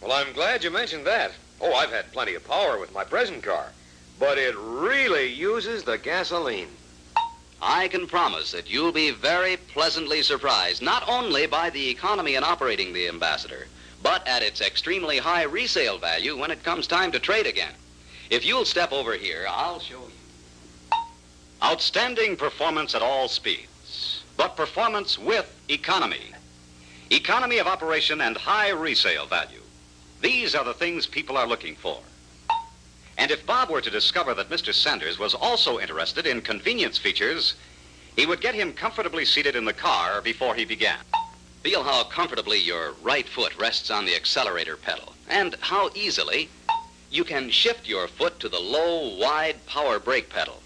Well, I'm glad you mentioned that. Oh, I've had plenty of power with my present car, but it really uses the gasoline. I can promise that you'll be very pleasantly surprised, not only by the economy in operating the Ambassador, but at its extremely high resale value when it comes time to trade again. If you'll step over here, I'll show you. Outstanding performance at all speeds, but performance with economy. Economy of operation and high resale value. These are the things people are looking for. And if Bob were to discover that Mr. Sanders was also interested in convenience features, he would get him comfortably seated in the car before he began. Feel how comfortably your right foot rests on the accelerator pedal, and how easily you can shift your foot to the low, wide power brake pedal.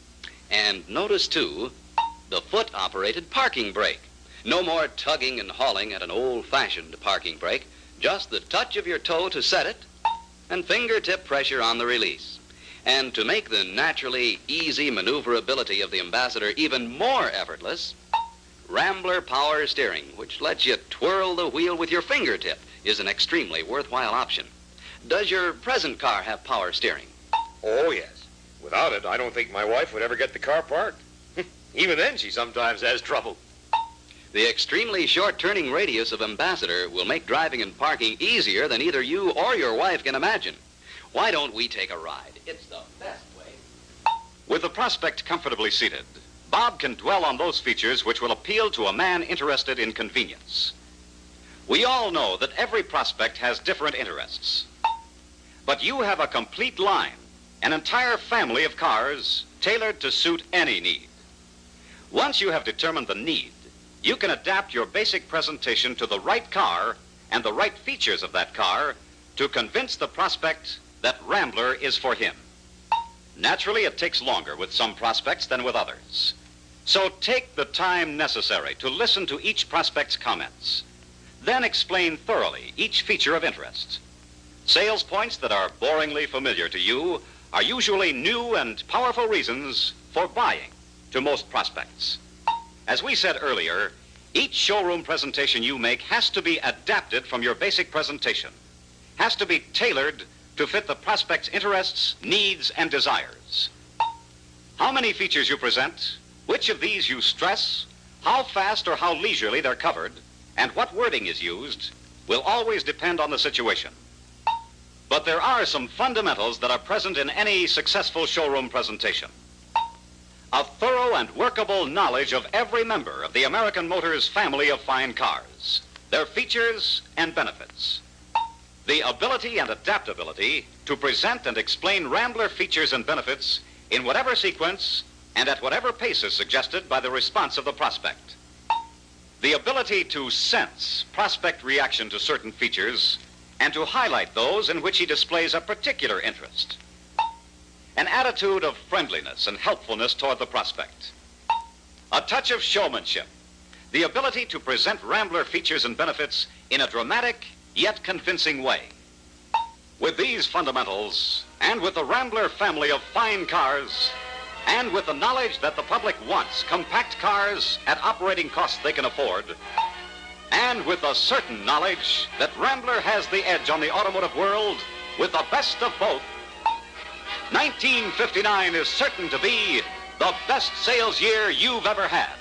And notice, too, the foot-operated parking brake. No more tugging and hauling at an old-fashioned parking brake, just the touch of your toe to set it, and fingertip pressure on the release. And to make the naturally easy maneuverability of the Ambassador even more effortless, Rambler power steering, which lets you twirl the wheel with your fingertip, is an extremely worthwhile option. Does your present car have power steering? Oh, yes. Without it, I don't think my wife would ever get the car parked. Even then, she sometimes has trouble. The extremely short turning radius of Ambassador will make driving and parking easier than either you or your wife can imagine. Why don't we take a ride? It's the best way. With the Prospect comfortably seated, Bob can dwell on those features which will appeal to a man interested in convenience. We all know that every prospect has different interests. But you have a complete line, an entire family of cars tailored to suit any need. Once you have determined the need, you can adapt your basic presentation to the right car and the right features of that car to convince the prospect that Rambler is for him. Naturally, it takes longer with some prospects than with others. So take the time necessary to listen to each prospect's comments. Then explain thoroughly each feature of interest. Sales points that are boringly familiar to you are usually new and powerful reasons for buying to most prospects. As we said earlier, each showroom presentation you make has to be adapted from your basic presentation, has to be tailored to fit the prospect's interests, needs, and desires. How many features you present, which of these you stress, how fast or how leisurely they're covered, and what wording is used will always depend on the situation. But there are some fundamentals that are present in any successful showroom presentation. A thorough and workable knowledge of every member of the American Motors family of fine cars, their features and benefits. The ability and adaptability to present and explain Rambler features and benefits in whatever sequence and at whatever pace is suggested by the response of the prospect. The ability to sense prospect reaction to certain features and to highlight those in which he displays a particular interest. An attitude of friendliness and helpfulness toward the prospect. A touch of showmanship. The ability to present Rambler features and benefits in a dramatic yet convincing way. With these fundamentals, and with the Rambler family of fine cars, and with the knowledge that the public wants compact cars at operating costs they can afford, and with a certain knowledge that Rambler has the edge on the automotive world with the best of both, 1959 is certain to be the best sales year you've ever had.